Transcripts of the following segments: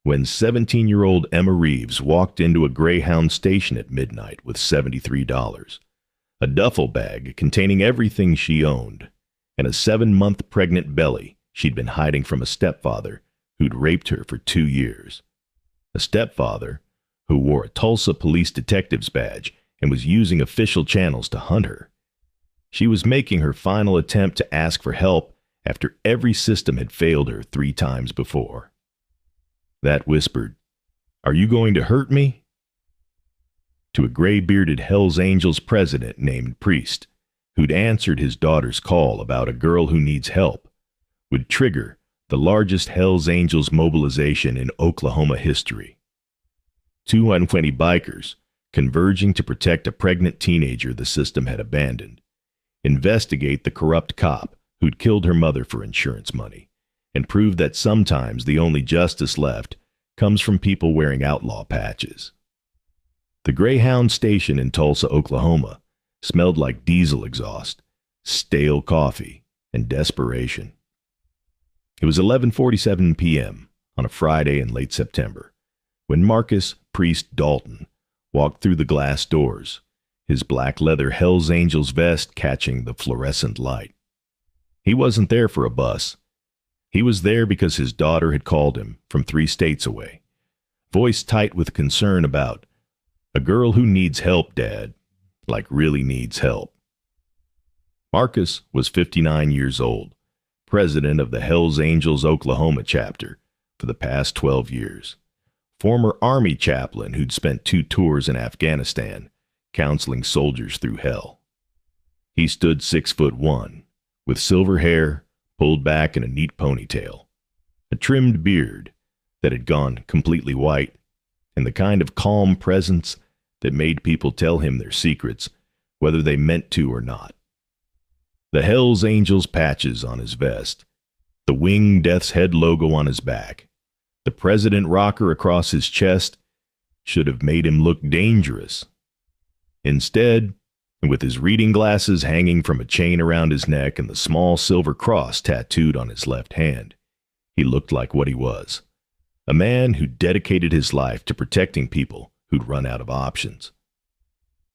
when 17-year-old Emma Reeves walked into a Greyhound station at midnight with $73, a duffel bag containing everything she owned, and a 7-month pregnant belly she'd been hiding from a stepfather who'd raped her for 2 years. A stepfather who wore a Tulsa police detective's badge and was using official channels to hunt her. She was making her final attempt to ask for help after every system had failed her 3 times before. That whispered, "Are you going to hurt me?" to a gray-bearded Hells Angels president named Priest, who'd answered his daughter's call about a girl who needs help, would trigger the largest Hells Angels mobilization in Oklahoma history. 220 bikers, converging to protect a pregnant teenager the system had abandoned, investigate the corrupt cop who'd killed her mother for insurance money, and prove that sometimes the only justice left comes from people wearing outlaw patches. The Greyhound station in Tulsa, Oklahoma, smelled like diesel exhaust, stale coffee, and desperation. It was 11:47 p.m. on a Friday in late September, when Marcus Priest Dalton walked through the glass doors, his black leather Hells Angels vest catching the fluorescent light. He wasn't there for a bus. He was there because his daughter had called him from 3 states away, voice tight with concern about a girl who needs help, Dad, like really needs help. Marcus was 59 years old, president of the Hells Angels Oklahoma chapter for the past 12 years, former Army chaplain who'd spent 2 tours in Afghanistan counseling soldiers through hell. He stood 6'1", with silver hair pulled back in a neat ponytail, a trimmed beard that had gone completely white, and the kind of calm presence that made people tell him their secrets, whether they meant to or not. The Hells Angels patches on his vest, the winged death's head logo on his back, the president rocker across his chest should have made him look dangerous. Instead, with his reading glasses hanging from a chain around his neck and the small silver cross tattooed on his left hand, he looked like what he was, a man who dedicated his life to protecting people who'd run out of options.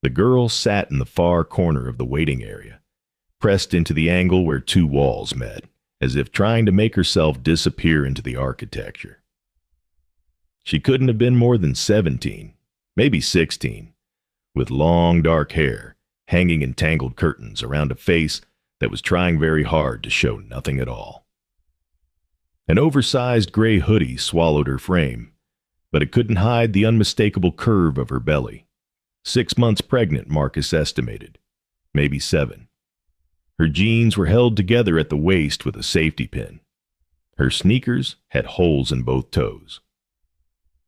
The girl sat in the far corner of the waiting area, pressed into the angle where 2 walls met, as if trying to make herself disappear into the architecture. She couldn't have been more than 17, maybe 16, with long dark hair hanging in tangled curtains around a face that was trying very hard to show nothing at all. An oversized gray hoodie swallowed her frame, but it couldn't hide the unmistakable curve of her belly. 6 months pregnant, Marcus estimated, maybe 7. Her jeans were held together at the waist with a safety pin. Her sneakers had holes in both toes.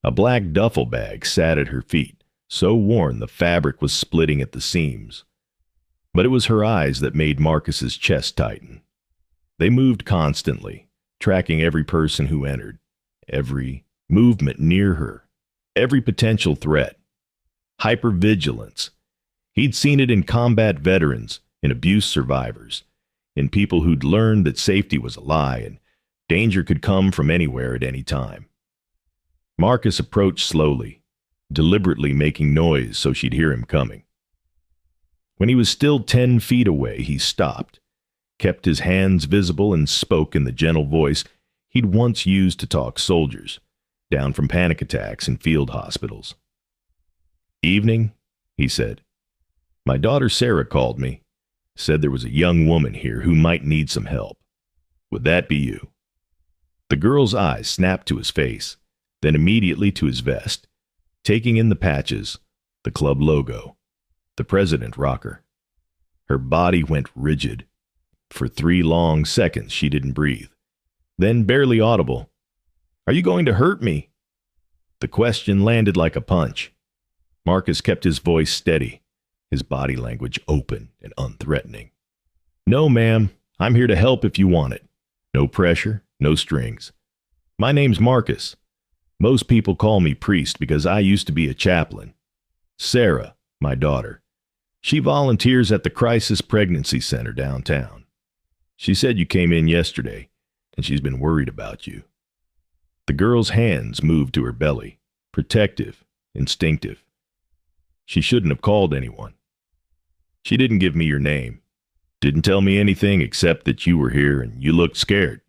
A black duffel bag sat at her feet, so worn the fabric was splitting at the seams. But it was her eyes that made Marcus's chest tighten. They moved constantly, tracking every person who entered, every movement near her, every potential threat. Hypervigilance. He'd seen it in combat veterans, in abuse survivors, in people who'd learned that safety was a lie and danger could come from anywhere at any time. Marcus approached slowly, deliberately making noise so she'd hear him coming. When he was still 10 feet away, he stopped, kept his hands visible, and spoke in the gentle voice he'd once used to talk soldiers, down from panic attacks in field hospitals. "Evening," he said. "My daughter Sarah called me, said there was a young woman here who might need some help. Would that be you?" The girl's eyes snapped to his face, then immediately to his vest, taking in the patches, the club logo, the president rocker. Her body went rigid. For 3 long seconds she didn't breathe. Then, barely audible, "Are you going to hurt me?" The question landed like a punch. Marcus kept his voice steady, his body language open and unthreatening. "No, ma'am. I'm here to help if you want it. No pressure, no strings. My name's Marcus. Most people call me Priest because I used to be a chaplain. Sarah, my daughter, she volunteers at the Crisis Pregnancy Center downtown. She said you came in yesterday, and she's been worried about you." The The girl's hands moved to her belly, protective, instinctive. She shouldn't have called anyone. She didn't give me your name. Didn't tell me anything except that you were here and you looked scared.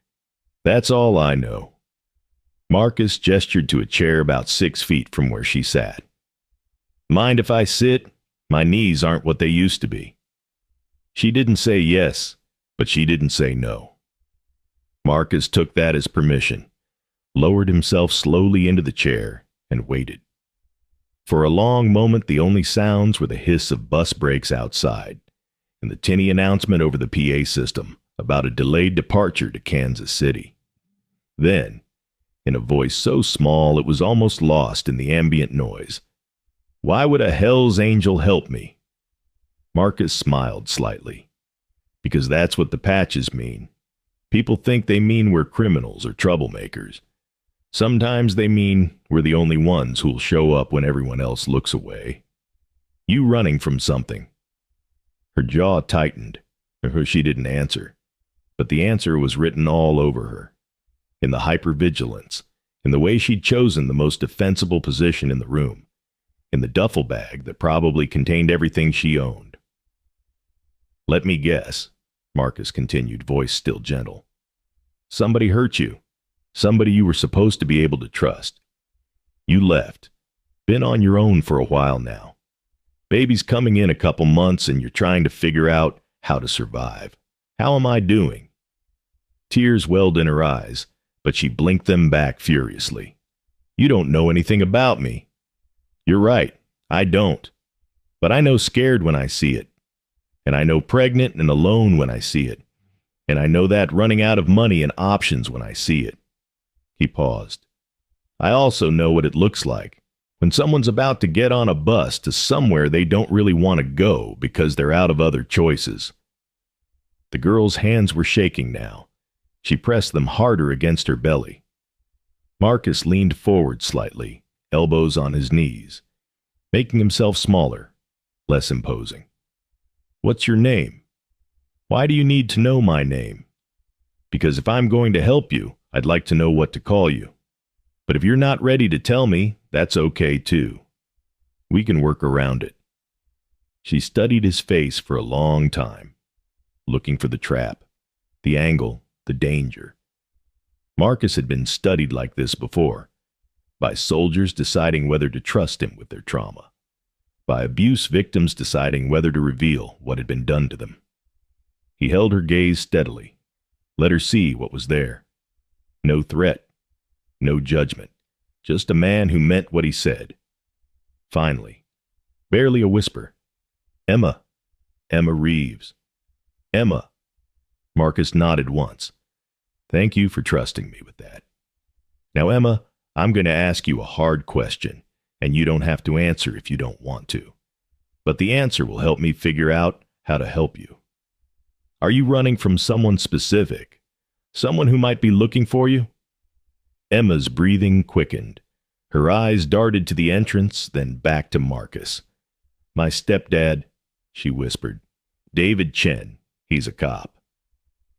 That's all I know. Marcus gestured to a chair about 6 feet from where she sat. Mind if I sit? My knees aren't what they used to be. She didn't say yes, but she didn't say no. Marcus took that as permission, lowered himself slowly into the chair, and waited. For a long moment, the only sounds were the hiss of bus brakes outside and the tinny announcement over the PA system about a delayed departure to Kansas City. Then, in a voice so small it was almost lost in the ambient noise, "Why would a Hell's Angel help me?" Marcus smiled slightly. Because that's what the patches mean. People think they mean we're criminals or troublemakers. Sometimes they mean we're the only ones who'll show up when everyone else looks away. You running from something. Her jaw tightened. She didn't answer. But the answer was written all over her. In the hypervigilance, in the way she'd chosen the most defensible position in the room, in the duffel bag that probably contained everything she owned. "Let me guess," Marcus continued, voice still gentle. "Somebody hurt you. Somebody you were supposed to be able to trust. You left. Been on your own for a while now. Baby's coming in a couple months and you're trying to figure out how to survive. How am I doing?" Tears welled in her eyes, but she blinked them back furiously. "You don't know anything about me." "You're right, I don't. But I know scared when I see it. And I know pregnant and alone when I see it. And I know that running out of money and options when I see it." He paused. "I also know what it looks like when someone's about to get on a bus to somewhere they don't really want to go because they're out of other choices." The girl's hands were shaking now. She pressed them harder against her belly. Marcus leaned forward slightly, elbows on his knees, making himself smaller, less imposing. "What's your name? Why do you need to know my name? Because if I'm going to help you, I'd like to know what to call you. But if you're not ready to tell me, that's okay too. We can work around it." She studied his face for a long time, looking for the trap, the angle, the danger. Marcus had been studied like this before, by soldiers deciding whether to trust him with their trauma, by abuse victims deciding whether to reveal what had been done to them. He held her gaze steadily, let her see what was there. No threat, no judgment, just a man who meant what he said. Finally, barely a whisper, "Emma, Emma Reeves. Emma." Marcus nodded once. "Thank you for trusting me with that. Now, Emma, I'm going to ask you a hard question, and you don't have to answer if you don't want to. But the answer will help me figure out how to help you. Are you running from someone specific? Someone who might be looking for you?" Emma's breathing quickened. Her eyes darted to the entrance, then back to Marcus. "My stepdad," she whispered. "David Chen. He's a cop."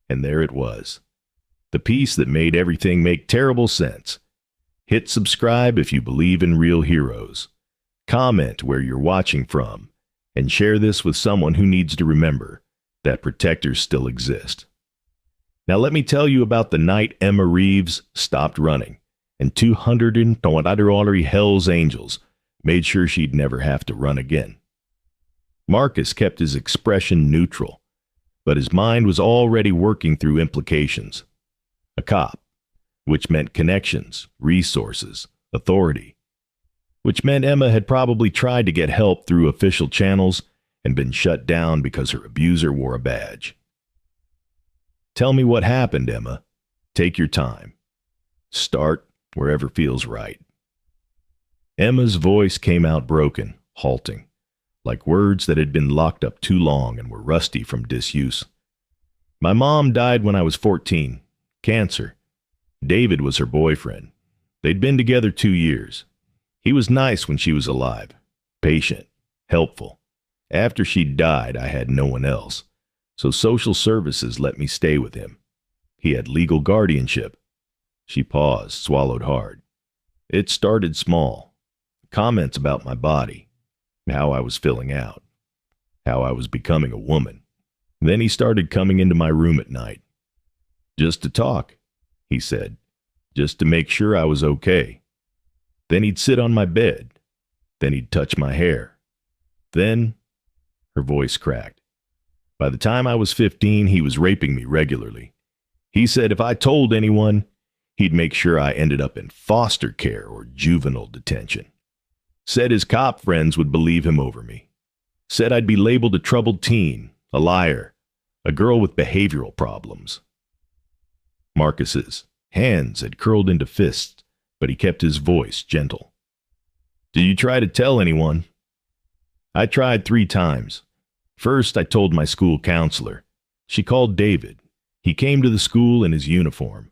And there it was. The piece that made everything make terrible sense. Hit subscribe if you believe in real heroes. Comment where you're watching from, and share this with someone who needs to remember that protectors still exist. Now let me tell you about the night Emma Reeves stopped running, and 220 Hell's Angels made sure she'd never have to run again. Marcus kept his expression neutral, but his mind was already working through implications. A cop, which meant connections, resources, authority, which meant Emma had probably tried to get help through official channels and been shut down because her abuser wore a badge. "Tell me what happened, Emma. Take your time. Start wherever feels right." Emma's voice came out broken, halting, like words that had been locked up too long and were rusty from disuse. "My mom died when I was 14. Cancer. David was her boyfriend. They'd been together 2 years. He was nice when she was alive, patient, helpful. After she died, I had no one else, so social services let me stay with him. He had legal guardianship. She paused, swallowed hard. It started small. Comments about my body, how I was filling out, how I was becoming a woman. Then he started coming into my room at night. Just to talk, he said, just to make sure I was okay. Then he'd sit on my bed. Then he'd touch my hair. Then, her voice cracked. By the time I was 15, he was raping me regularly. He said if I told anyone, he'd make sure I ended up in foster care or juvenile detention. Said his cop friends would believe him over me. Said I'd be labeled a troubled teen, a liar, a girl with behavioral problems. Marcus's hands had curled into fists, but he kept his voice gentle. Did you try to tell anyone? I tried 3 times. First, I told my school counselor. She called David. He came to the school in his uniform.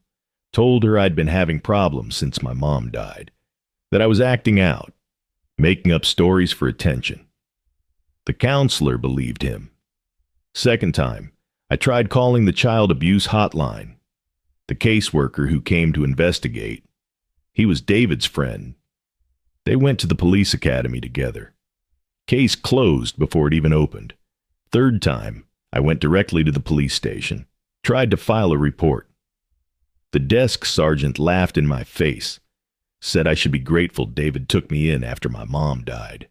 Told her I'd been having problems since my mom died. That I was acting out, making up stories for attention. The counselor believed him. Second time, I tried calling the child abuse hotline. The caseworker who came to investigate. He was David's friend. They went to the police academy together. Case closed before it even opened. Third time, I went directly to the police station. Tried to file a report. The desk sergeant laughed in my face. Said I should be grateful David took me in after my mom died.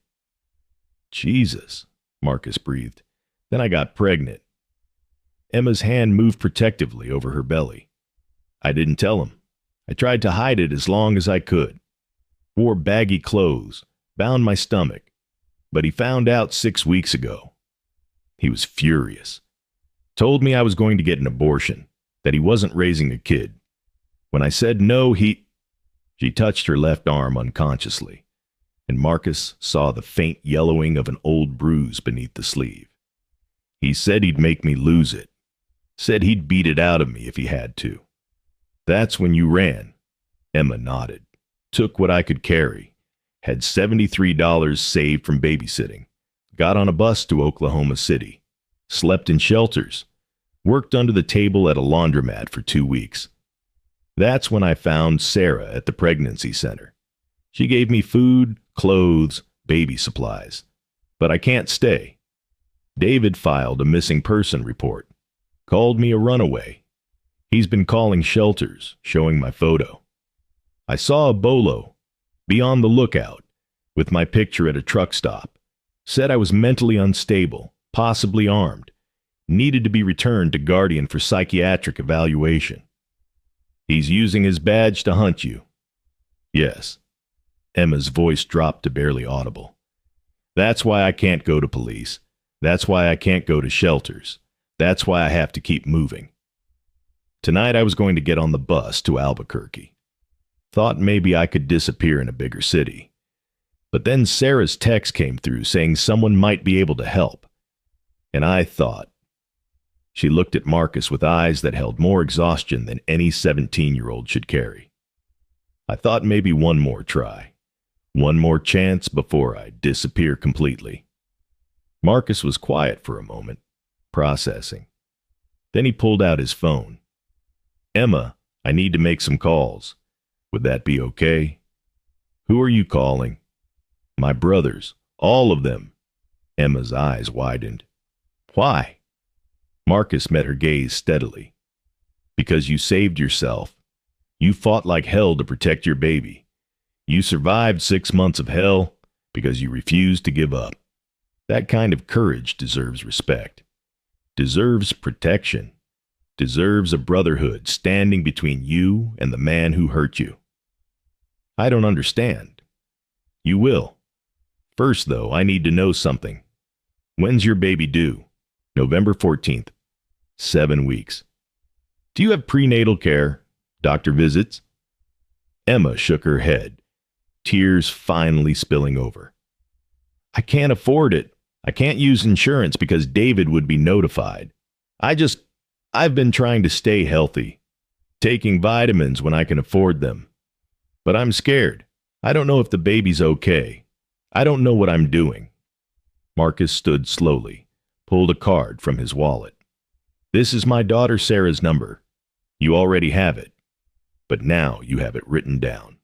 Jesus, Marcus breathed. Then I got pregnant. Emma's hand moved protectively over her belly. I didn't tell him. I tried to hide it as long as I could. Wore baggy clothes, bound my stomach. But he found out 6 weeks ago. He was furious. Told me I was going to get an abortion, that he wasn't raising a kid. When I said no, She touched her left arm unconsciously, and Marcus saw the faint yellowing of an old bruise beneath the sleeve. He said he'd make me lose it. Said he'd beat it out of me if he had to. That's when you ran. Emma nodded. Took what I could carry. Had $73 saved from babysitting. Got on a bus to Oklahoma City. Slept in shelters. Worked under the table at a laundromat for 2 weeks. That's when I found Sarah at the pregnancy center. She gave me food, clothes, baby supplies. But I can't stay. David filed a missing person report. Called me a runaway. He's been calling shelters, showing my photo. I saw a bolo. Be on the lookout, with my picture at a truck stop. Said I was mentally unstable, possibly armed. Needed to be returned to Guardian for psychiatric evaluation. He's using his badge to hunt you. Yes. Emma's voice dropped to barely audible. That's why I can't go to police. That's why I can't go to shelters. That's why I have to keep moving. Tonight I was going to get on the bus to Albuquerque. Thought maybe I could disappear in a bigger city. But then Sarah's text came through saying someone might be able to help. And I thought. She looked at Marcus with eyes that held more exhaustion than any 17-year-old should carry. I thought maybe one more try. One more chance before I disappear completely. Marcus was quiet for a moment, processing. Then he pulled out his phone. Emma, I need to make some calls. Would that be okay? Who are you calling? My brothers, all of them. Emma's eyes widened. Why? Marcus met her gaze steadily. Because you saved yourself. You fought like hell to protect your baby. You survived 6 months of hell because you refused to give up. That kind of courage deserves respect. Deserves protection. Deserves a brotherhood standing between you and the man who hurt you. I don't understand. You will. First, though, I need to know something. When's your baby due? November 14th. 7 weeks. Do you have prenatal care? Doctor visits? Emma shook her head, tears finally spilling over. I can't afford it. I can't use insurance because David would be notified. I've been trying to stay healthy, taking vitamins when I can afford them. But I'm scared. I don't know if the baby's okay. I don't know what I'm doing. Marcus stood slowly, pulled a card from his wallet. This is my daughter Sarah's number. You already have it. but now you have it written down.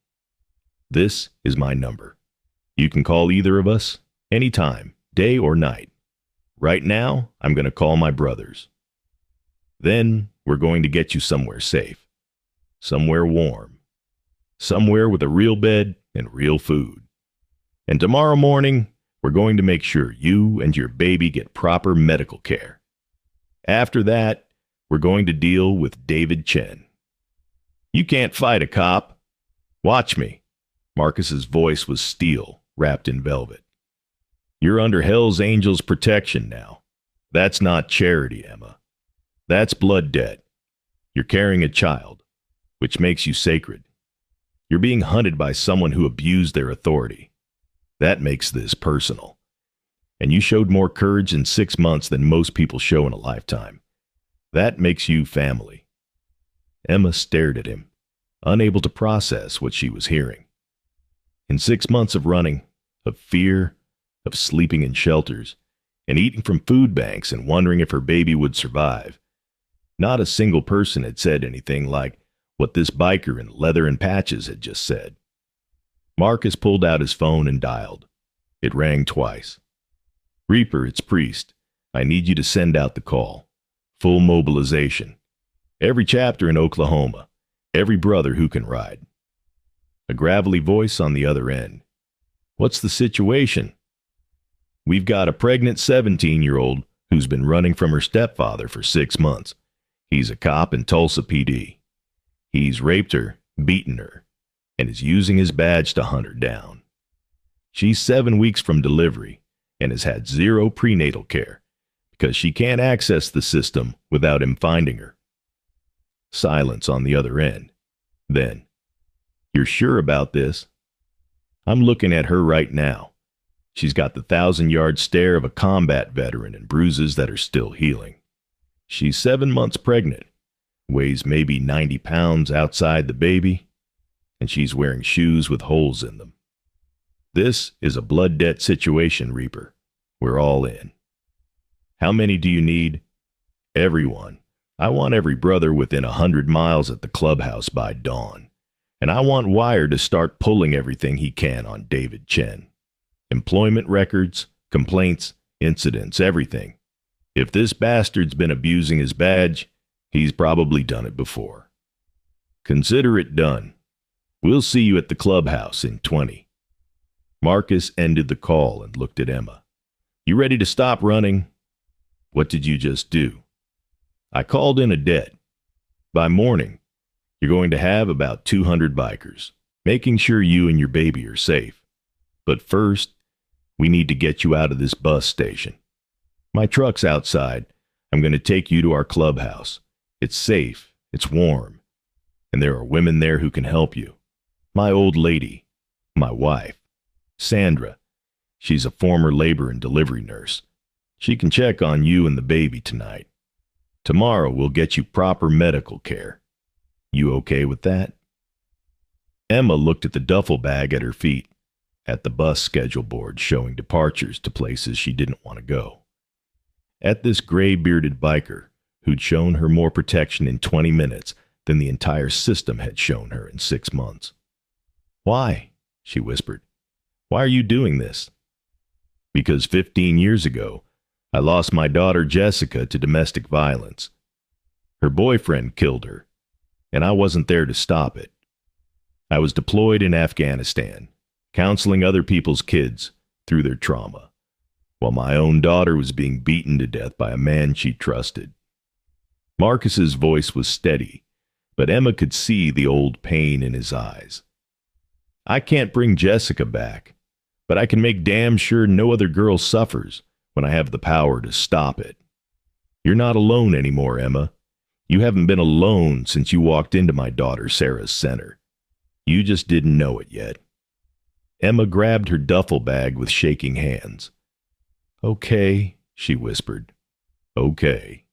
This is my number. You can call either of us, anytime, day or night. Right now, I'm going to call my brothers. Then we're going to get you somewhere safe, somewhere warm, somewhere with a real bed and real food. And tomorrow morning, we're going to make sure you and your baby get proper medical care. After that, we're going to deal with David Chen. You can't fight a cop. Watch me. Marcus's voice was steel, wrapped in velvet. You're under Hell's Angels' protection now. That's not charity, Emma. That's blood debt. You're carrying a child, which makes you sacred. You're being hunted by someone who abused their authority. That makes this personal. And you showed more courage in 6 months than most people show in a lifetime. That makes you family. Emma stared at him, unable to process what she was hearing. In 6 months of running, of fear, of sleeping in shelters, and eating from food banks and wondering if her baby would survive, not a single person had said anything like what this biker in leather and patches had just said. Marcus pulled out his phone and dialed. It rang twice. Reaper, it's Priest. I need you to send out the call. Full mobilization. Every chapter in Oklahoma. Every brother who can ride. A gravelly voice on the other end. What's the situation? We've got a pregnant 17-year-old who's been running from her stepfather for 6 months. He's a cop in Tulsa PD. He's raped her, beaten her, and is using his badge to hunt her down. She's 7 weeks from delivery and has had 0 prenatal care because she can't access the system without him finding her. Silence on the other end. Then, you're sure about this? I'm looking at her right now. She's got the 1,000-yard stare of a combat veteran and bruises that are still healing. She's 7 months pregnant, weighs maybe 90 pounds outside the baby, and she's wearing shoes with holes in them. This is a blood debt situation, Reaper. We're all in. How many do you need? Everyone. I want every brother within 100 miles at the clubhouse by dawn. And I want Wire to start pulling everything he can on David Chen. Employment records, complaints, incidents, everything. If this bastard's been abusing his badge, he's probably done it before. Consider it done. We'll see you at the clubhouse in 20. Marcus ended the call and looked at Emma. You ready to stop running? What did you just do? I called in a debt. By morning, you're going to have about 200 bikers, making sure you and your baby are safe. But first, we need to get you out of this bus station. My truck's outside. I'm going to take you to our clubhouse. It's safe, it's warm, and there are women there who can help you. My old lady, my wife, Sandra. She's a former labor and delivery nurse. She can check on you and the baby tonight. Tomorrow we'll get you proper medical care. You okay with that? Emma looked at the duffel bag at her feet, at the bus schedule board showing departures to places she didn't want to go, at this gray-bearded biker who'd shown her more protection in 20 minutes than the entire system had shown her in 6 months. Why? She whispered. Why are you doing this? Because 15 years ago, I lost my daughter Jessica to domestic violence. Her boyfriend killed her, and I wasn't there to stop it. I was deployed in Afghanistan, counseling other people's kids through their trauma, while my own daughter was being beaten to death by a man she trusted. Marcus's voice was steady, but Emma could see the old pain in his eyes. I can't bring Jessica back, but I can make damn sure no other girl suffers when I have the power to stop it. You're not alone anymore, Emma. You haven't been alone since you walked into my daughter Sarah's center. You just didn't know it yet. Emma grabbed her duffel bag with shaking hands. Okay, she whispered. Okay.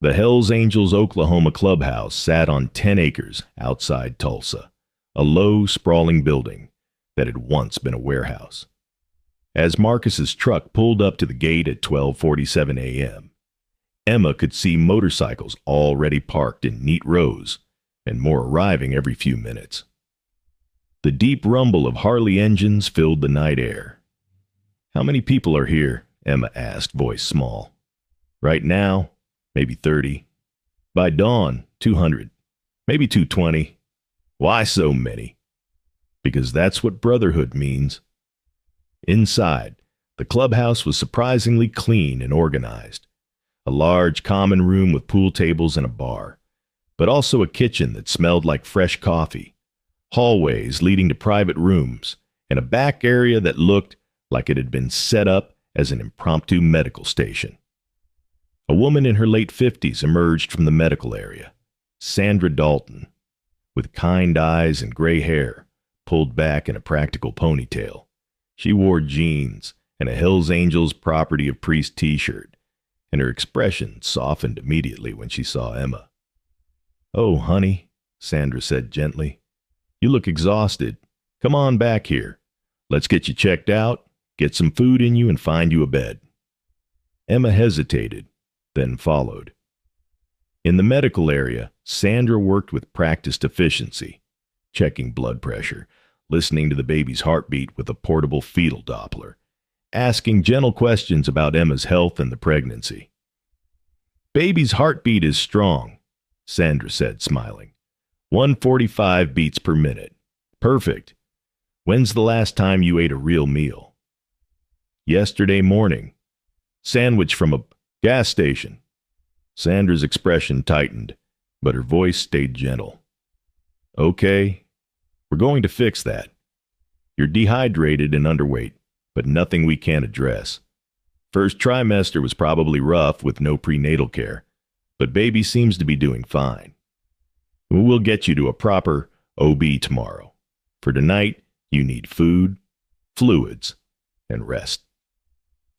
The Hells Angels Oklahoma clubhouse sat on 10 acres outside Tulsa, a low, sprawling building that had once been a warehouse. As Marcus's truck pulled up to the gate at 12:47 a.m., Emma could see motorcycles already parked in neat rows, and more arriving every few minutes. The deep rumble of Harley engines filled the night air. "How many people are here?" Emma asked, voice small. "Right now, maybe 30. By dawn, 200. Maybe 220. "Why so many?" "Because that's what brotherhood means." Inside, the clubhouse was surprisingly clean and organized. A large common room with pool tables and a bar, but also a kitchen that smelled like fresh coffee, hallways leading to private rooms, and a back area that looked like it had been set up as an impromptu medical station. A woman in her late 50s emerged from the medical area, Sandra Dalton, with kind eyes and gray hair pulled back in a practical ponytail. She wore jeans and a Hells Angels Property of Priest t-shirt, and her expression softened immediately when she saw Emma. "Oh, honey," Sandra said gently, "you look exhausted. Come on back here. Let's get you checked out, get some food in you, and find you a bed." Emma hesitated, then followed. In the medical area, Sandra worked with practiced efficiency, checking blood pressure, listening to the baby's heartbeat with a portable fetal Doppler, asking gentle questions about Emma's health and the pregnancy. "Baby's heartbeat is strong," Sandra said, smiling. 145 beats per minute. Perfect. When's the last time you ate a real meal?" "Yesterday morning. Sandwich from a gas station." Sandra's expression tightened, but her voice stayed gentle. "Okay, we're going to fix that. You're dehydrated and underweight, but nothing we can't address. First trimester was probably rough with no prenatal care, but baby seems to be doing fine. We'll get you to a proper OB tomorrow. For tonight, you need food, fluids, and rest."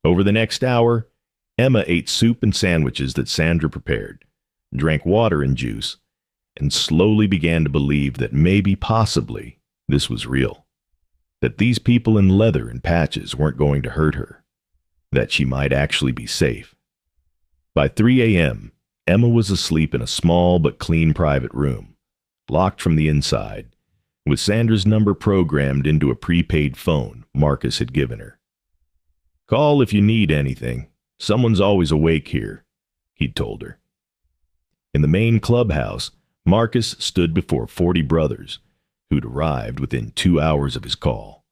Over the next hour, Emma ate soup and sandwiches that Sandra prepared, drank water and juice, and slowly began to believe that maybe, possibly, this was real. That these people in leather and patches weren't going to hurt her. That she might actually be safe. By 3 a.m., Emma was asleep in a small but clean private room, locked from the inside, with Sandra's number programmed into a prepaid phone Marcus had given her. "Call if you need anything. Someone's always awake here," he'd told her. In the main clubhouse, Marcus stood before 40 brothers, who'd arrived within 2 hours of his call.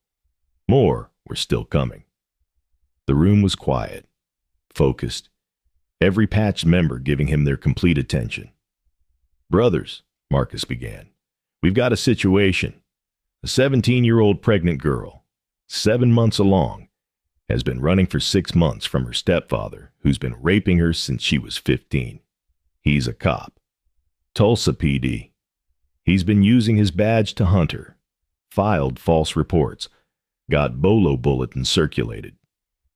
More were still coming. The room was quiet, focused, every patched member giving him their complete attention. "Brothers," Marcus began, "we've got a situation. A 17-year-old pregnant girl, 7 months along, has been running for 6 months from her stepfather, who's been raping her since she was 15. He's a cop. Tulsa PD. He's been using his badge to hunt her, filed false reports, got bolo bulletins circulated.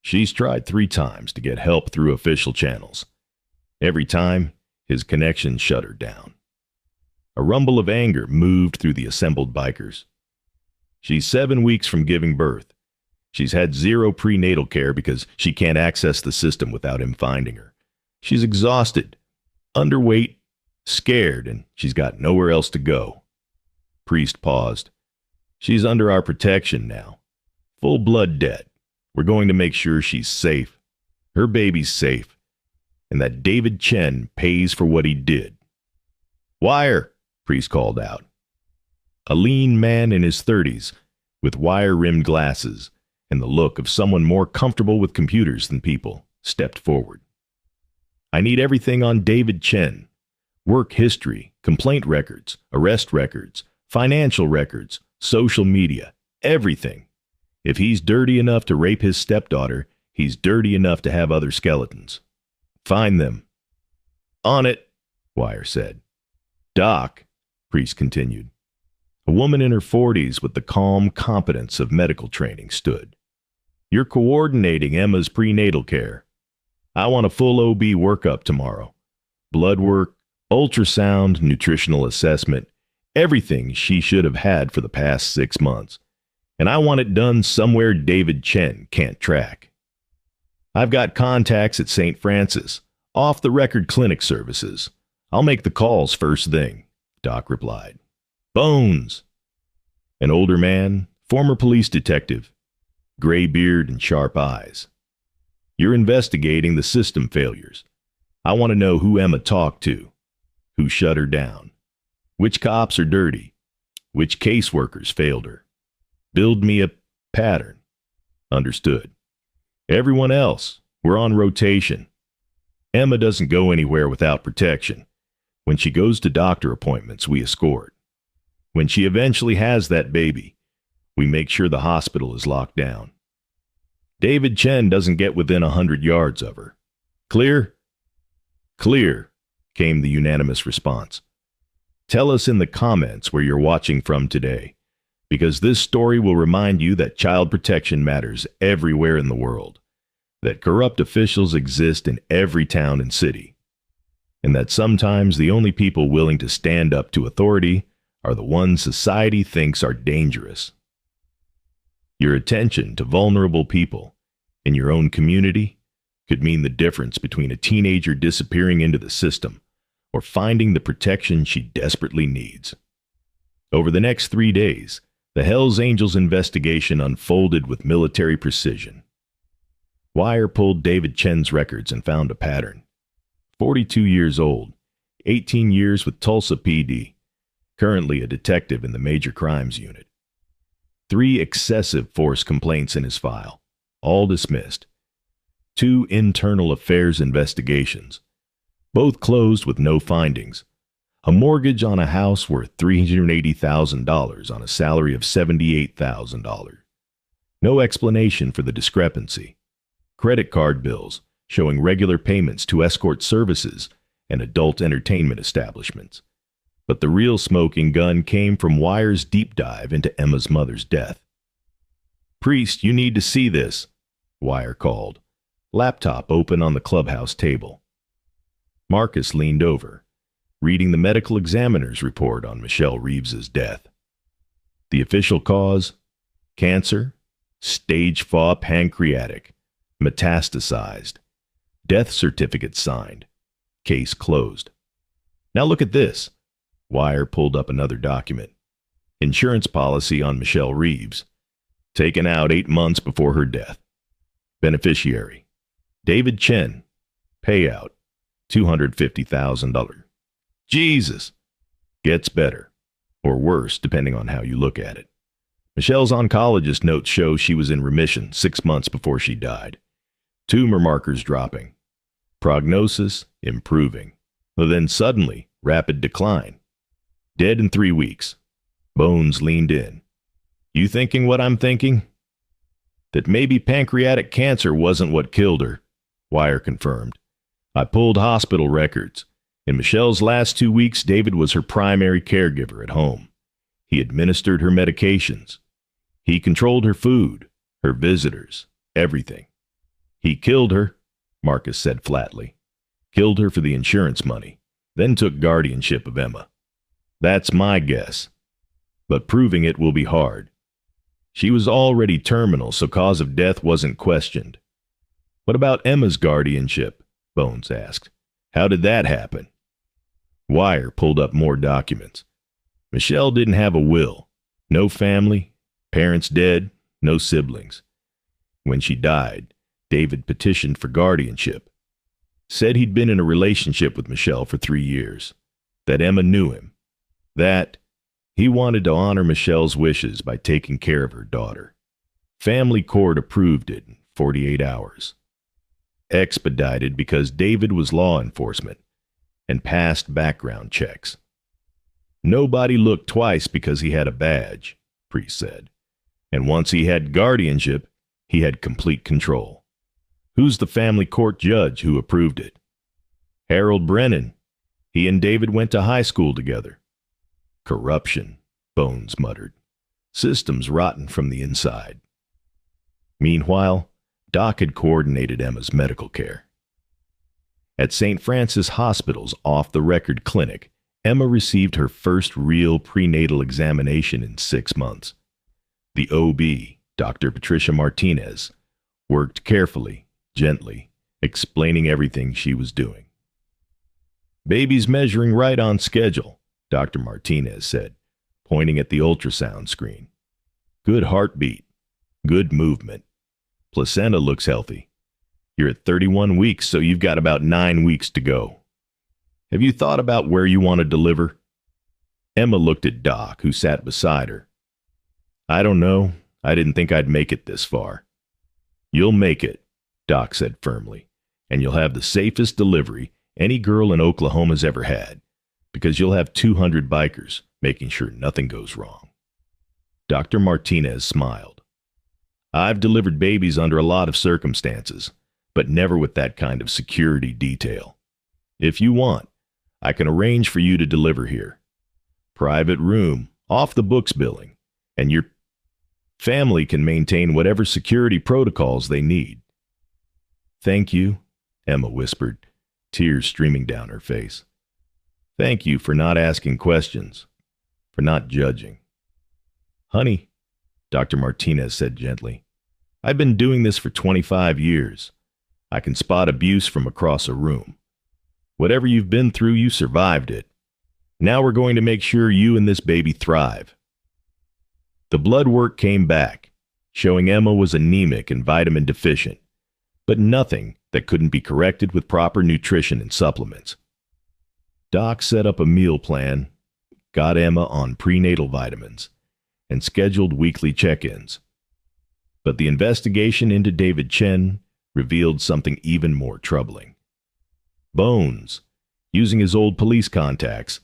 She's tried 3 times to get help through official channels. Every time, his connection shut her down." A rumble of anger moved through the assembled bikers. "She's 7 weeks from giving birth. She's had 0 prenatal care because she can't access the system without him finding her. She's exhausted, underweight, scared, and she's got nowhere else to go." Priest paused. "She's under our protection now. Full blood debt. We're going to make sure she's safe. Her baby's safe. And that David Chen pays for what he did." "Wire," Priest called out. A lean man in his 30s, with wire-rimmed glasses and the look of someone more comfortable with computers than people, stepped forward. "I need everything on David Chen. Work history, complaint records, arrest records, financial records, social media, everything. If he's dirty enough to rape his stepdaughter, he's dirty enough to have other skeletons. Find them." "On it," Wire said. "Doc," Priest continued. A woman in her 40s with the calm competence of medical training stood. "You're coordinating Emma's prenatal care. I want a full OB workup tomorrow. Blood work, ultrasound, nutritional assessment, everything she should have had for the past 6 months. And I want it done somewhere David Chen can't track. I've got contacts at St. Francis, off-the-record clinic services. I'll make the calls first thing. Doc replied. Bones! An older man, former police detective, gray beard and sharp eyes. You're investigating the system failures. I want to know who Emma talked to, who shut her down, which cops are dirty, which caseworkers failed her. Build me a pattern. Understood. Everyone else, we're on rotation. Emma doesn't go anywhere without protection. When she goes to doctor appointments, we escort. When she eventually has that baby, we make sure the hospital is locked down. David Chen doesn't get within 100 yards of her. Clear? Clear, came the unanimous response. Tell us in the comments where you're watching from today, because this story will remind you that child protection matters everywhere in the world, that corrupt officials exist in every town and city, and that sometimes the only people willing to stand up to authority are the ones society thinks are dangerous. Your attention to vulnerable people in your own community could mean the difference between a teenager disappearing into the system or finding the protection she desperately needs. Over the next 3 days, the Hells Angels investigation unfolded with military precision. Wire pulled David Chen's records and found a pattern. 42 years old, 18 years with Tulsa PD, currently a detective in the Major Crimes Unit. 3 excessive force complaints in his file, all dismissed. 2 internal affairs investigations, both closed with no findings. A mortgage on a house worth $380,000 on a salary of $78,000. No explanation for the discrepancy. Credit card bills showing regular payments to escort services and adult entertainment establishments. But the real smoking gun came from Wire's deep dive into Emma's mother's death. Priest, you need to see this, Wire called, laptop open on the clubhouse table. Marcus leaned over, reading the medical examiner's report on Michelle Reeves's death. The official cause? Cancer, stage 4 pancreatic, metastasized. Death certificate signed. Case closed. Now look at this. Wire pulled up another document. Insurance policy on Michelle Reeves. Taken out 8 months before her death. Beneficiary: David Chen. Payout: $250,000. Jesus! Gets better. Or worse, depending on how you look at it. Michelle's oncologist notes show she was in remission 6 months before she died. Tumor markers dropping. Prognosis improving. Then suddenly, rapid decline. Dead in 3 weeks. Bones leaned in. You thinking what I'm thinking? That maybe pancreatic cancer wasn't what killed her, Wire confirmed. I pulled hospital records. In Michelle's last 2 weeks, David was her primary caregiver at home. He administered her medications. He controlled her food, her visitors, everything. He killed her, Marcus said flatly. Killed her for the insurance money, then took guardianship of Emma. That's my guess. But proving it will be hard. She was already terminal, so cause of death wasn't questioned. What about Emma's guardianship? Bones asked. How did that happen? Wire pulled up more documents. Michelle didn't have a will. No family, parents dead, no siblings. When she died, David petitioned for guardianship. Said he'd been in a relationship with Michelle for 3 years. That Emma knew him. That he wanted to honor Michelle's wishes by taking care of her daughter. Family court approved it in 48 hours. Expedited because David was law enforcement and passed background checks. Nobody looked twice because he had a badge, Priest said. And once he had guardianship, he had complete control. Who's the family court judge who approved it? Harold Brennan. He and David went to high school together. Corruption, Bones muttered. Systems rotten from the inside. Meanwhile, Doc had coordinated Emma's medical care. At St. Francis Hospital's off-the-record clinic, Emma received her first real prenatal examination in 6 months. The OB, Dr. Patricia Martinez, worked carefully, gently, explaining everything she was doing. Baby's measuring right on schedule. Dr. Martinez said, pointing at the ultrasound screen. Good heartbeat. Good movement. Placenta looks healthy. You're at 31 weeks, so you've got about 9 weeks to go. Have you thought about where you want to deliver? Emma looked at Doc, who sat beside her. I don't know. I didn't think I'd make it this far. You'll make it, Doc said firmly, and you'll have the safest delivery any girl in Oklahoma's ever had, because you'll have 200 bikers making sure nothing goes wrong. Dr. Martinez smiled. I've delivered babies under a lot of circumstances, but never with that kind of security detail. If you want, I can arrange for you to deliver here. Private room, off the books billing, and your family can maintain whatever security protocols they need. Thank you, Emma whispered, tears streaming down her face. Thank you for not asking questions, for not judging. Honey, Dr. Martinez said gently, I've been doing this for 25 years. I can spot abuse from across a room. Whatever you've been through, you survived it. Now we're going to make sure you and this baby thrive. The blood work came back, showing Emma was anemic and vitamin deficient, but nothing that couldn't be corrected with proper nutrition and supplements. Doc set up a meal plan, got Emma on prenatal vitamins, and scheduled weekly check-ins. But the investigation into David Chen revealed something even more troubling. Bones, using his old police contacts,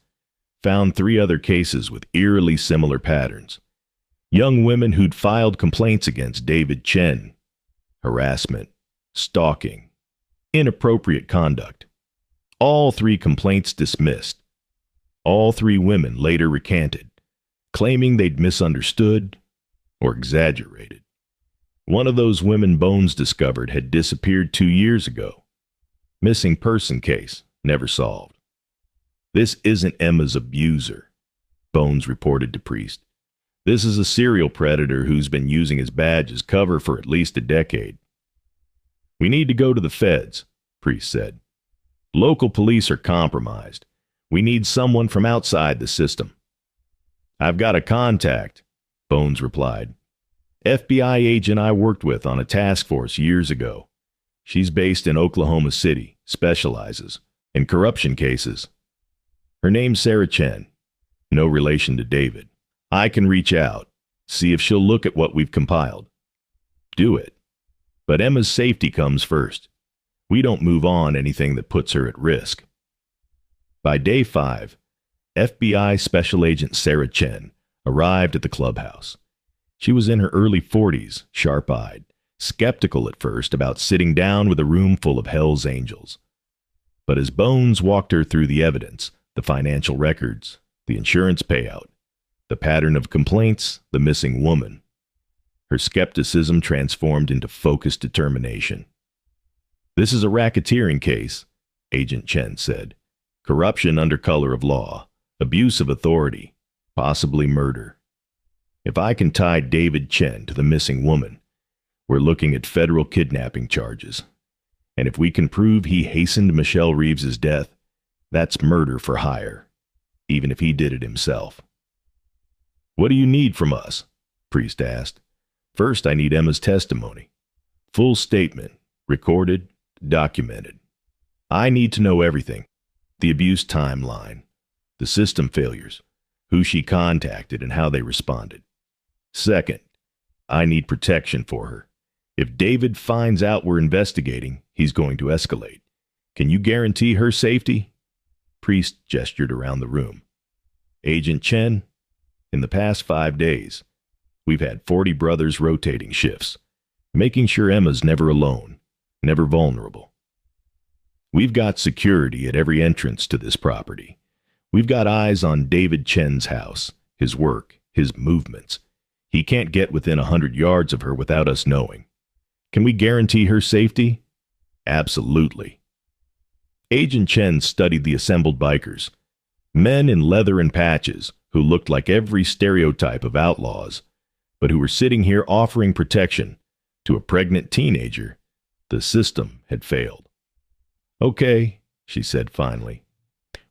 found 3 other cases with eerily similar patterns. Young women who'd filed complaints against David Chen. Harassment, stalking, inappropriate conduct. All 3 complaints dismissed. All 3 women later recanted, claiming they'd misunderstood or exaggerated. One of those women Bones discovered had disappeared 2 years ago. Missing person case, never solved. This isn't Emma's abuser, Bones reported to Priest. This is a serial predator who's been using his badge as cover for at least a decade. We need to go to the feds, Priest said. Local police are compromised. We need someone from outside the system. I've got a contact, Bones replied. FBI agent I worked with on a task force years ago. She's based in Oklahoma City, specializes in corruption cases. Her name's Sarah Chen, no relation to David. I can reach out, see if she'll look at what we've compiled. Do it. But Emma's safety comes first. We don't move on anything that puts her at risk. By day 5, FBI Special Agent Sarah Chen arrived at the clubhouse. She was in her early 40s, sharp-eyed, skeptical at first about sitting down with a room full of Hell's Angels. But as Bones walked her through the evidence, the financial records, the insurance payout, the pattern of complaints, the missing woman, her skepticism transformed into focused determination. This is a racketeering case, Agent Chen said. Corruption under color of law, abuse of authority, possibly murder. If I can tie David Chen to the missing woman, we're looking at federal kidnapping charges. And if we can prove he hastened Michelle Reeves's death, that's murder for hire, even if he did it himself. What do you need from us? Priest asked. First, I need Emma's testimony. Full statement, recorded, documented. I need to know everything. The abuse timeline, the system failures, who she contacted and how they responded. Second, I need protection for her. If David finds out we're investigating, he's going to escalate. Can you guarantee her safety? Priest gestured around the room. Agent Chen, in the past 5 days, we've had 40 brothers rotating shifts, making sure Emma's never alone, never vulnerable. We've got security at every entrance to this property. We've got eyes on David Chen's house, his work, his movements. He can't get within 100 yards of her without us knowing. Can we guarantee her safety? Absolutely. Agent Chen studied the assembled bikers, men in leather and patches who looked like every stereotype of outlaws, but who were sitting here offering protection to a pregnant teenager. The system had failed. Okay, she said finally.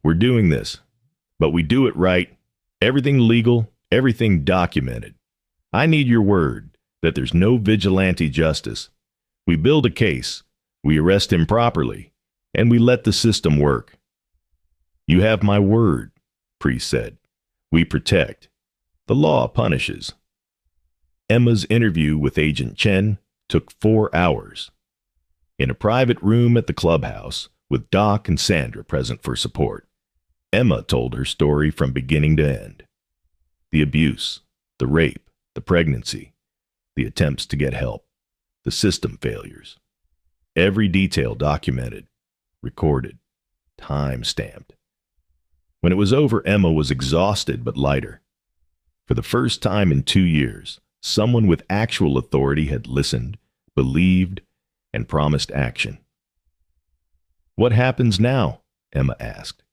We're doing this, But we do it right. Everything legal, everything documented. I need your word that there's no vigilante justice. We build a case, we arrest him properly, and we let the system work. You have my word, Priest said. We protect. The law punishes. Emma's interview with Agent Chen took 4 hours. In a private room at the clubhouse, with Doc and Sandra present for support, Emma told her story from beginning to end. The abuse, the rape, the pregnancy, the attempts to get help, the system failures. Every detail documented, recorded, time-stamped. When it was over, Emma was exhausted but lighter. For the first time in 2 years, someone with actual authority had listened, believed, and promised action. What happens now? Emma asked.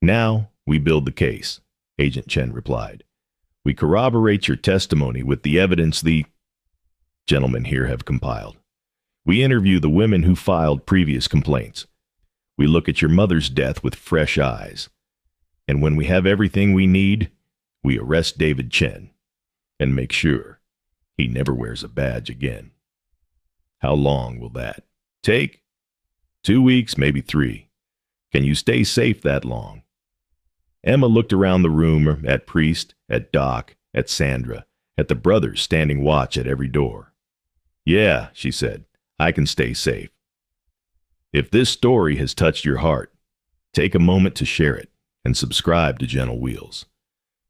Now we build the case, Agent Chen replied. We corroborate your testimony with the evidence the gentlemen here have compiled. We interview the women who filed previous complaints. We look at your mother's death with fresh eyes. And when we have everything we need, we arrest David Chen and make sure he never wears a badge again. How long will that take? 2 weeks, maybe 3. Can you stay safe that long? Emma looked around the room at Priest, at Doc, at Sandra, at the brothers standing watch at every door. Yeah, she said, I can stay safe. If this story has touched your heart, take a moment to share it and subscribe to Gentle Wheels.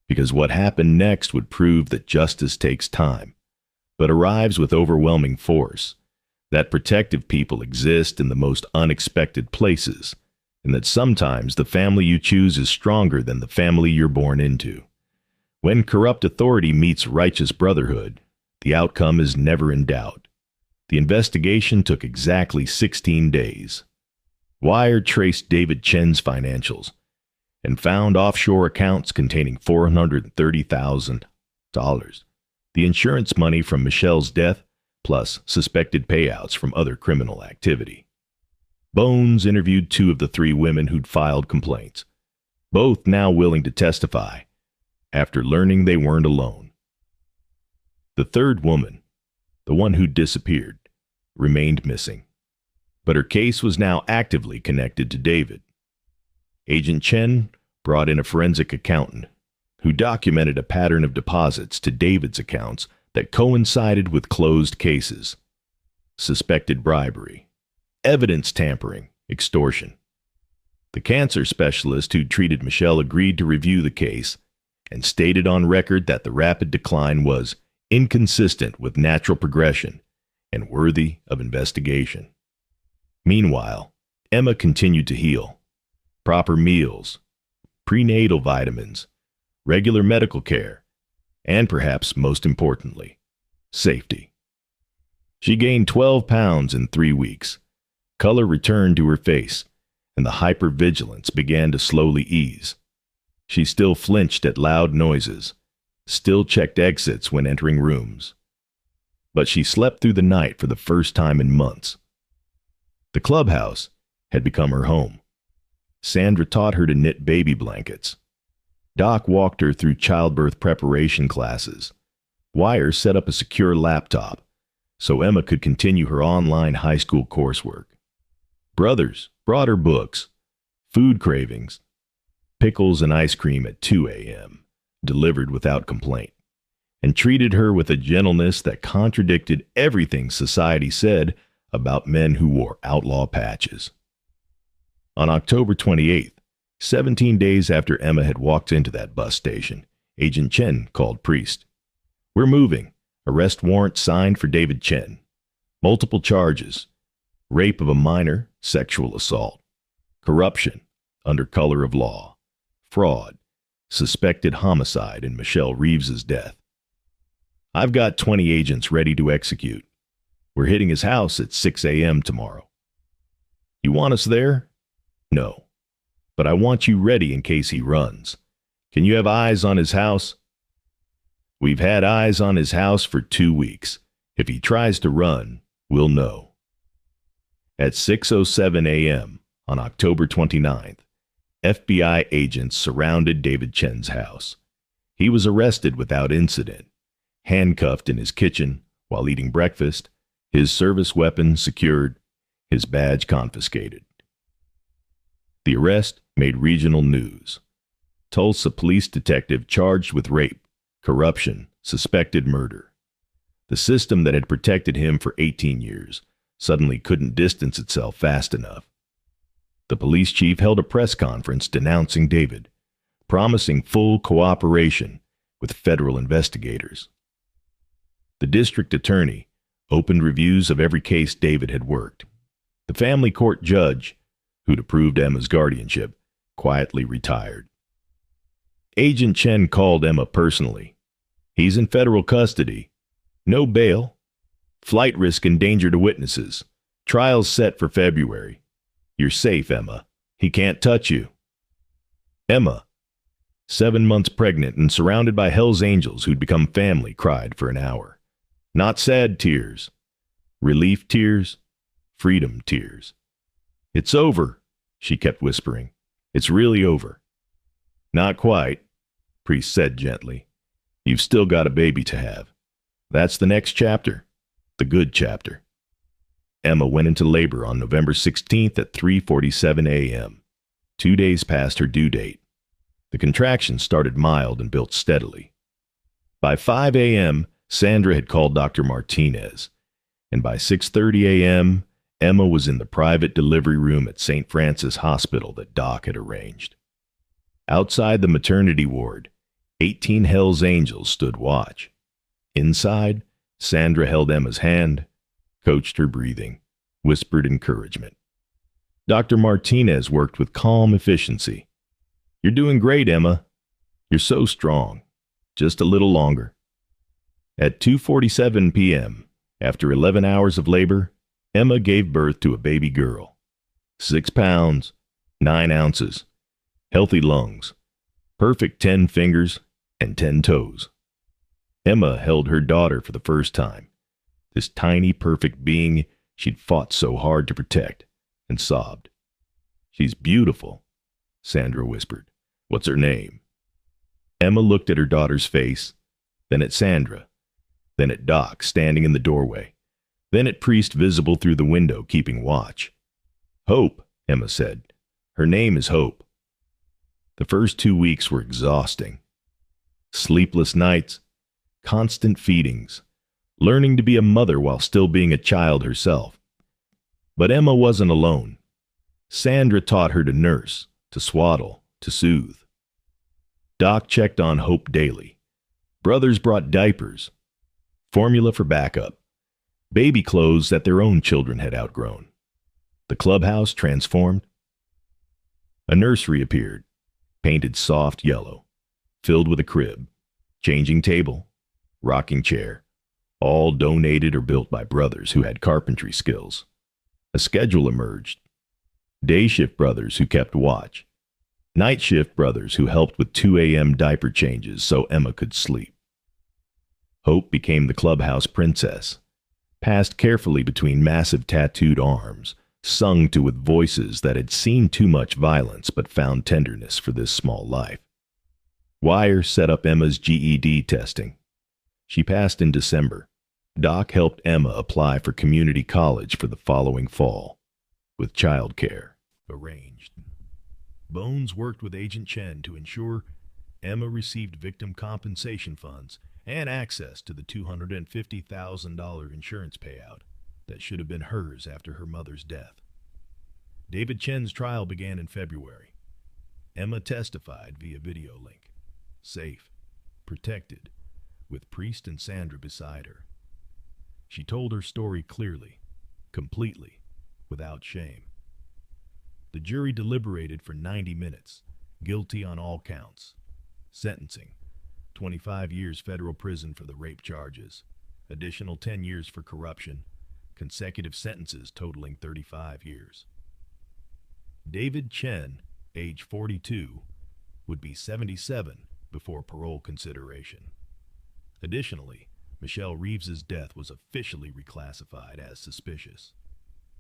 Because what happened next would prove that justice takes time, but arrives with overwhelming force, that protective people exist in the most unexpected places, and that sometimes the family you choose is stronger than the family you're born into. When corrupt authority meets righteous brotherhood, the outcome is never in doubt. The investigation took exactly 16 days. Wire traced David Chen's financials and found offshore accounts containing $430,000, the insurance money from Michelle's death, plus suspected payouts from other criminal activity. Bones interviewed 2 of the 3 women who'd filed complaints, both now willing to testify after learning they weren't alone. The 3rd woman, the one who disappeared, remained missing, but her case was now actively connected to David. Agent Chen brought in a forensic accountant who documented a pattern of deposits to David's accounts that coincided with closed cases, suspected bribery, evidence tampering, extortion. The cancer specialist who'd treated Michelle agreed to review the case and stated on record that the rapid decline was inconsistent with natural progression and worthy of investigation. Meanwhile, Emma continued to heal. Proper meals, prenatal vitamins, regular medical care, and perhaps most importantly, safety. She gained 12 pounds in 3 weeks. Color returned to her face, and the hypervigilance began to slowly ease. She still flinched at loud noises, still checked exits when entering rooms. But she slept through the night for the first time in months. The clubhouse had become her home. Sandra taught her to knit baby blankets. Doc walked her through childbirth preparation classes. Wire set up a secure laptop so Emma could continue her online high school coursework. Brothers brought her books, food cravings, pickles and ice cream at 2 a.m., delivered without complaint, and treated her with a gentleness that contradicted everything society said about men who wore outlaw patches. On October 28th, 17 days after Emma had walked into that bus station, Agent Chen called Priest. We're moving. Arrest warrant signed for David Chen. Multiple charges. Rape of a minor, sexual assault. Corruption, under color of law. Fraud. Suspected homicide in Michelle Reeves's death. I've got 20 agents ready to execute. We're hitting his house at 6 a.m. tomorrow. You want us there? No. But I want you ready in case he runs. Can you have eyes on his house? We've had eyes on his house for 2 weeks. If he tries to run, we'll know. At 6:07 a.m. on October 29th, FBI agents surrounded David Chen's house. He was arrested without incident, handcuffed in his kitchen while eating breakfast, his service weapon secured, his badge confiscated. The arrest made regional news. Tulsa police detective charged with rape, corruption, suspected murder. The system that had protected him for 18 years suddenly couldn't distance itself fast enough. The police chief held a press conference denouncing David, promising full cooperation with federal investigators. The district attorney opened reviews of every case David had worked. The family court judge, who'd approved Emma's guardianship, quietly retired. Agent Chen called Emma personally. He's in federal custody. No bail. Flight risk and danger to witnesses. Trial's set for February. You're safe, Emma. He can't touch you. Emma, 7 months pregnant and surrounded by Hell's Angels who'd become family, cried for an hour. Not sad tears. Relief tears. Freedom tears. It's over, she kept whispering. It's really over. Not quite, Priest said gently. You've still got a baby to have. That's the next chapter. The good chapter. Emma went into labor on November 16th at 3:47 a.m., 2 days past her due date. The contractions started mild and built steadily. By 5 a.m., Sandra had called Dr. Martinez, and by 6:30 a.m., Emma was in the private delivery room at St. Francis Hospital that Doc had arranged. Outside the maternity ward, 18 Hell's Angels stood watch. Inside, Sandra held Emma's hand, coached her breathing, whispered encouragement. Dr. Martinez worked with calm efficiency. You're doing great, Emma. You're so strong. Just a little longer. At 2:47 p.m., after 11 hours of labor, Emma gave birth to a baby girl. 6 pounds, 9 ounces, healthy lungs, perfect 10 fingers and 10 toes. Emma held her daughter for the first time, this tiny, perfect being she'd fought so hard to protect, and sobbed. She's beautiful, Sandra whispered. What's her name? Emma looked at her daughter's face, then at Sandra, then at Doc standing in the doorway, then at Priest visible through the window keeping watch. Hope, Emma said. Her name is Hope. The first 2 weeks were exhausting. Sleepless nights, constant feedings, learning to be a mother while still being a child herself. But Emma wasn't alone. Sandra taught her to nurse, to swaddle, to soothe. Doc checked on Hope daily. Brothers brought diapers, formula for backup, baby clothes that their own children had outgrown. The clubhouse transformed. A nursery appeared, painted soft yellow, filled with a crib, changing table, rocking chair, all donated or built by brothers who had carpentry skills. A schedule emerged. Day shift brothers who kept watch. Night shift brothers who helped with 2 a.m. diaper changes so Emma could sleep. Hope became the clubhouse princess, passed carefully between massive tattooed arms, sung to with voices that had seen too much violence but found tenderness for this small life. Wire set up Emma's GED testing. She passed in December. Doc helped Emma apply for community college for the following fall, with childcare arranged. Bones worked with Agent Chen to ensure Emma received victim compensation funds and access to the $250,000 insurance payout that should have been hers after her mother's death. David Chen's trial began in February. Emma testified via video link, safe, protected, with Priest and Sandra beside her. She told her story clearly, completely, without shame. The jury deliberated for 90 minutes, guilty on all counts. Sentencing, 25 years federal prison for the rape charges, additional 10 years for corruption, consecutive sentences totaling 35 years. David Chen, age 42, would be 77 before parole consideration. Additionally, Michelle Reeves's death was officially reclassified as suspicious.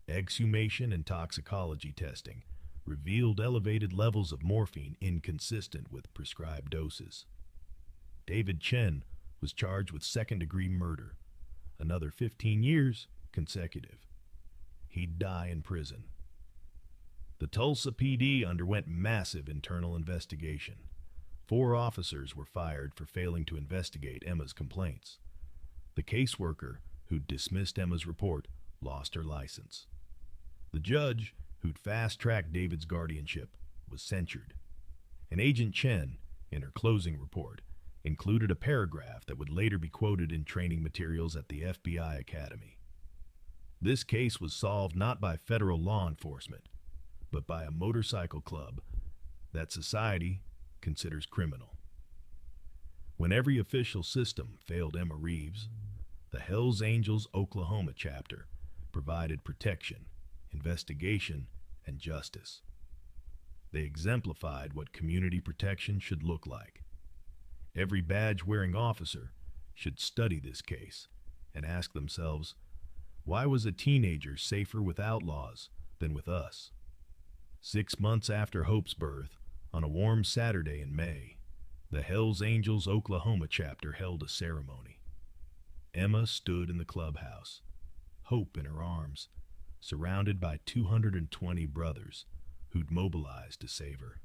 Exhumation and toxicology testing revealed elevated levels of morphine inconsistent with prescribed doses. David Chen was charged with second-degree murder, another 15 years consecutive. He'd die in prison. The Tulsa PD underwent massive internal investigation. 4 officers were fired for failing to investigate Emma's complaints. The caseworker who'd dismissed Emma's report lost her license. The judge who'd fast-tracked David's guardianship was censured. And Agent Chen, in her closing report, included a paragraph that would later be quoted in training materials at the FBI Academy. This case was solved not by federal law enforcement, but by a motorcycle club that society considers criminal. When every official system failed Emma Reeves, the Hells Angels Oklahoma chapter provided protection, investigation, and justice. They exemplified what community protection should look like. Every badge-wearing officer should study this case and ask themselves, why was a teenager safer with outlaws than with us? 6 months after Hope's birth, on a warm Saturday in May, the Hells Angels Oklahoma chapter held a ceremony. Emma stood in the clubhouse, Hope in her arms, surrounded by 220 brothers who'd mobilized to save her.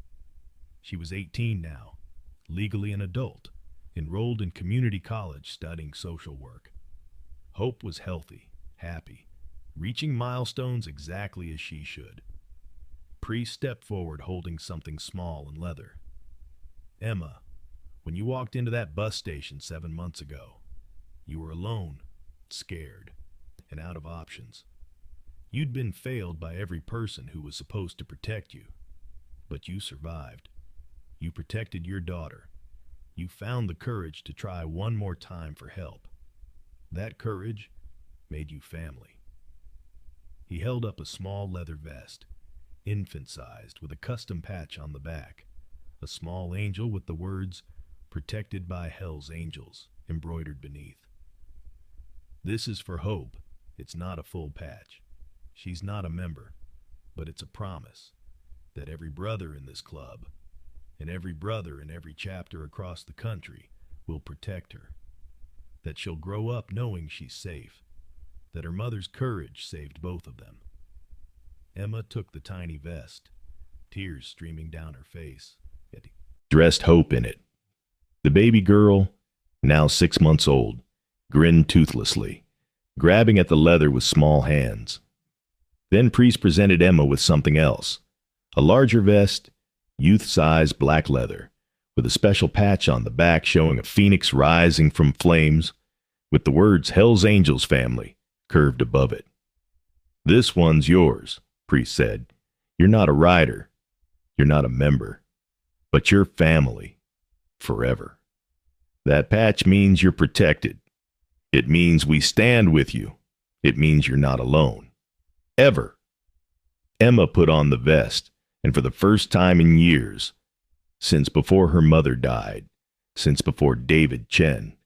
She was 18 now, legally an adult, enrolled in community college studying social work. Hope was healthy, happy, reaching milestones exactly as she should. Priest stepped forward holding something small in leather. Emma, when you walked into that bus station 7 months ago, you were alone, scared, and out of options. You'd been failed by every person who was supposed to protect you, but you survived. You protected your daughter. You found the courage to try one more time for help. That courage made you family. He held up a small leather vest, infant-sized, with a custom patch on the back, a small angel with the words, "Protected by Hell's Angels," embroidered beneath. This is for Hope. It's not a full patch. She's not a member, but it's a promise that every brother in this club and every brother in every chapter across the country will protect her, that she'll grow up knowing she's safe, that her mother's courage saved both of them. Emma took the tiny vest, tears streaming down her face, yet dressed Hope in it. The baby girl, now 6 months old, grinned toothlessly, grabbing at the leather with small hands. Then Priest presented Emma with something else, a larger vest, youth-size black leather, with a special patch on the back showing a phoenix rising from flames, with the words Hell's Angels Family curved above it. "This one's yours," Priest said. "You're not a rider, you're not a member, but you're family, forever. That patch means you're protected. It means we stand with you. It means you're not alone. Ever." Emma put on the vest, and for the first time in years, since before her mother died, since before David Chen,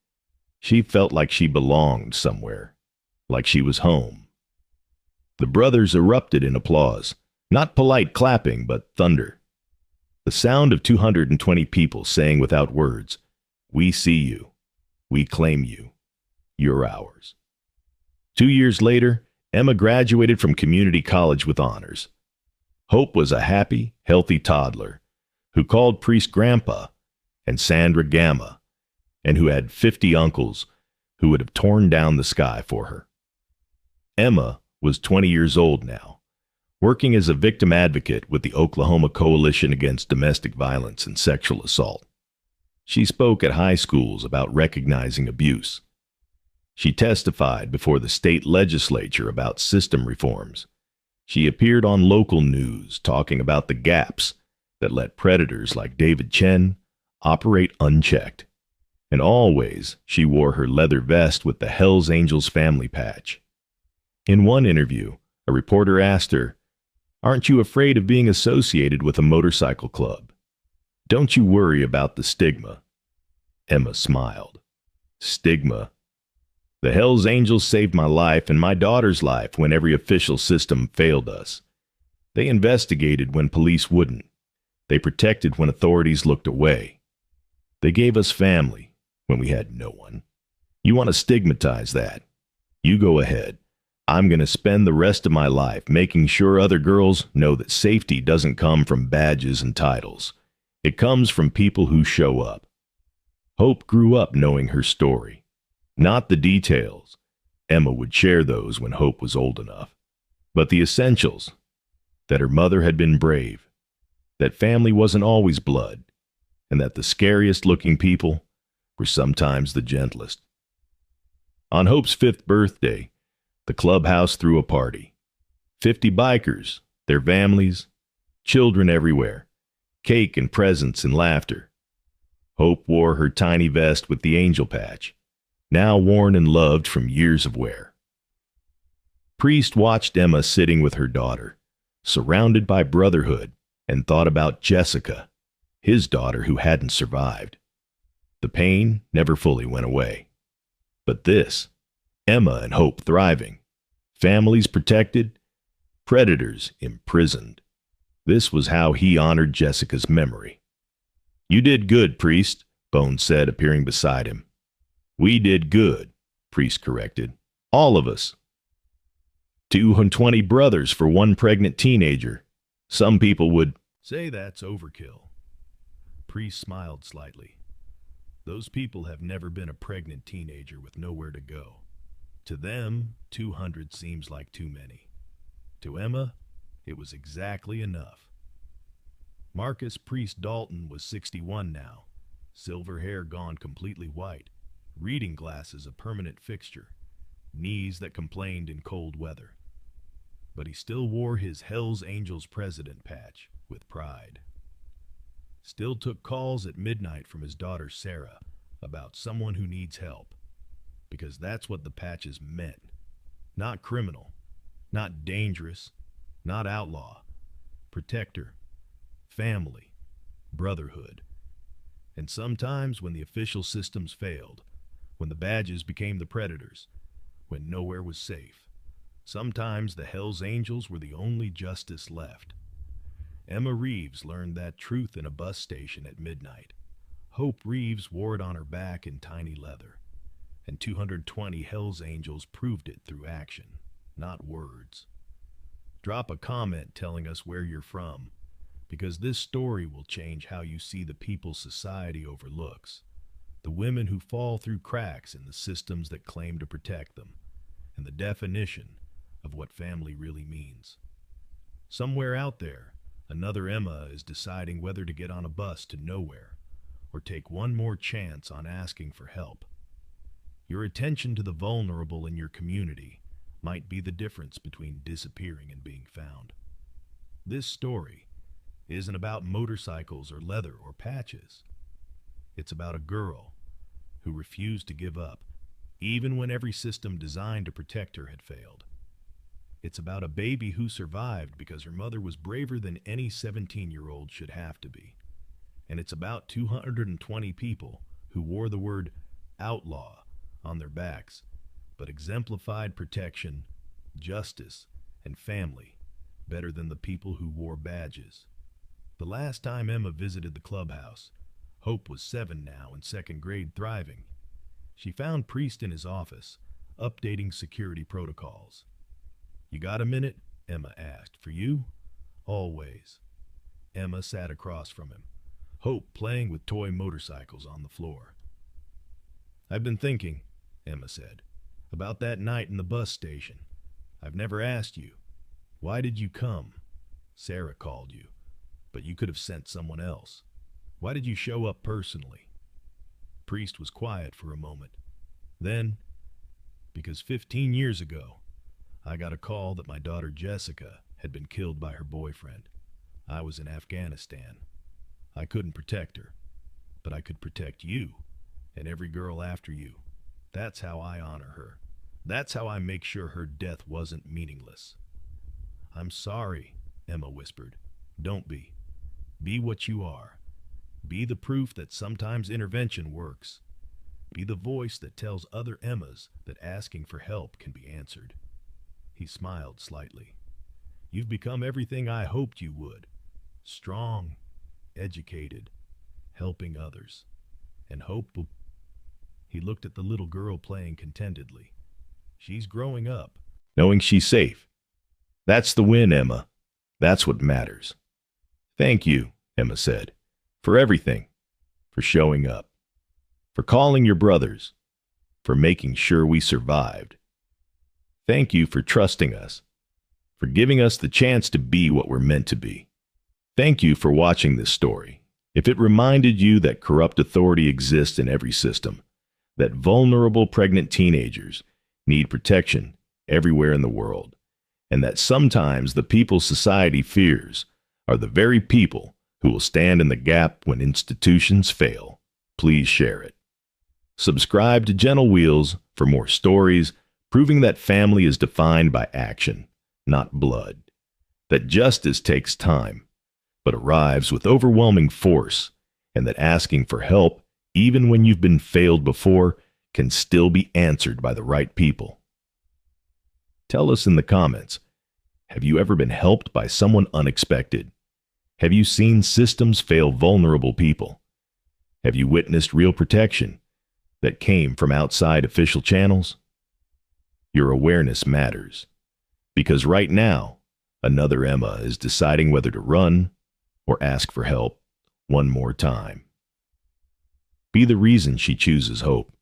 she felt like she belonged somewhere, like she was home. The brothers erupted in applause, not polite clapping, but thunder. The sound of 220 people saying without words, "We see you. We claim you. You're ours." 2 years later, Emma graduated from community college with honors. Hope was a happy, healthy toddler who called Priest Grandpa and Sandra Gamma, and who had 50 uncles who would have torn down the sky for her. Emma was 20 years old now, working as a victim advocate with the Oklahoma Coalition Against Domestic Violence and Sexual Assault. She spoke at high schools about recognizing abuse. She testified before the state legislature about system reforms. She appeared on local news talking about the gaps that let predators like David Chen operate unchecked. And always she wore her leather vest with the Hells Angels family patch. In one interview, a reporter asked her, "Aren't you afraid of being associated with a motorcycle club? Don't you worry about the stigma?" Emma smiled. "Stigma? The Hells Angels saved my life and my daughter's life when every official system failed us. They investigated when police wouldn't. They protected when authorities looked away. They gave us family when we had no one. You want to stigmatize that? You go ahead. I'm going to spend the rest of my life making sure other girls know that safety doesn't come from badges and titles. It comes from people who show up. Hope grew up knowing her story, not the details. Emma would share those when Hope was old enough. But the essentials, that her mother had been brave, that family wasn't always blood, and that the scariest looking people were sometimes the gentlest. On Hope's 5th birthday, the clubhouse threw a party. 50 bikers, their families, children everywhere, cake and presents and laughter. Hope wore her tiny vest with the angel patch, now worn and loved from years of wear. Priest watched Emma sitting with her daughter, surrounded by brotherhood, and thought about Jessica, his daughter who hadn't survived. The pain never fully went away. But this, Emma and Hope thriving, families protected, predators imprisoned. This was how he honored Jessica's memory. You did good, Priest, Bones said, appearing beside him. We did good, Priest corrected. All of us. 220 brothers for one pregnant teenager. Some people would say that's overkill. Priest smiled slightly. Those people have never been a pregnant teenager with nowhere to go. To them, 200 seems like too many. To Emma, it was exactly enough. Marcus Priest Dalton was 61 now, silver hair gone completely white, reading glasses a permanent fixture, knees that complained in cold weather. But he still wore his Hells Angels president patch with pride. Still took calls at midnight from his daughter Sarah about someone who needs help, because that's what the patches meant. Not criminal, not dangerous, not outlaw. Protector, family, brotherhood. And sometimes when the official systems failed, when the badges became the predators, when nowhere was safe, sometimes the Hells Angels were the only justice left. Emma Reeves learned that truth in a bus station at midnight. Hope Reeves wore it on her back in tiny leather. And 220 Hells Angels proved it through action, not words. Drop a comment telling us where you're from, because this story will change how you see the people society overlooks, the women who fall through cracks in the systems that claim to protect them, and the definition of what family really means. Somewhere out there, another Emma is deciding whether to get on a bus to nowhere or take one more chance on asking for help. Your attention to the vulnerable in your community might be the difference between disappearing and being found. This story isn't about motorcycles or leather or patches. It's about a girl who refused to give up, even when every system designed to protect her had failed. It's about a baby who survived because her mother was braver than any 17-year-old should have to be. And it's about 220 people who wore the word outlaw on their backs, but exemplified protection, justice, and family better than the people who wore badges. The last time Emma visited the clubhouse, Hope was 7 now in 2nd grade, thriving. She found Priest in his office, updating security protocols. You got a minute? Emma asked. For you? Always. Emma sat across from him, Hope playing with toy motorcycles on the floor. I've been thinking, Emma said, about that night in the bus station. I've never asked you. Why did you come? Sarah called you, but you could have sent someone else. Why did you show up personally? Priest was quiet for a moment. Then, because 15 years ago, I got a call that my daughter Jessica had been killed by her boyfriend. I was in Afghanistan. I couldn't protect her, but I could protect you and every girl after you. That's how I honor her. That's how I make sure her death wasn't meaningless. I'm sorry, Emma whispered. Don't be. Be what you are. Be the proof that sometimes intervention works. Be the voice that tells other Emmas that asking for help can be answered. He smiled slightly. You've become everything I hoped you would. Strong, educated, helping others, and hopeful. He looked at the little girl playing contentedly. She's growing up, knowing she's safe. That's the win, Emma. That's what matters. Thank you, Emma said, for everything, for showing up, for calling your brothers, for making sure we survived. Thank you for trusting us, for giving us the chance to be what we're meant to be. Thank you for watching this story. If it reminded you that corrupt authority exists in every system, that vulnerable pregnant teenagers need protection everywhere in the world, and that sometimes the people society fears are the very people who will stand in the gap when institutions fail, please share it. Subscribe to Gentle Wheels for more stories proving that family is defined by action, not blood, that justice takes time, but arrives with overwhelming force, and that asking for help, even when you've been failed before, can still be answered by the right people. Tell us in the comments, have you ever been helped by someone unexpected? Have you seen systems fail vulnerable people? Have you witnessed real protection that came from outside official channels? Your awareness matters, because right now, another Emma is deciding whether to run or ask for help one more time. Be the reason she chooses hope.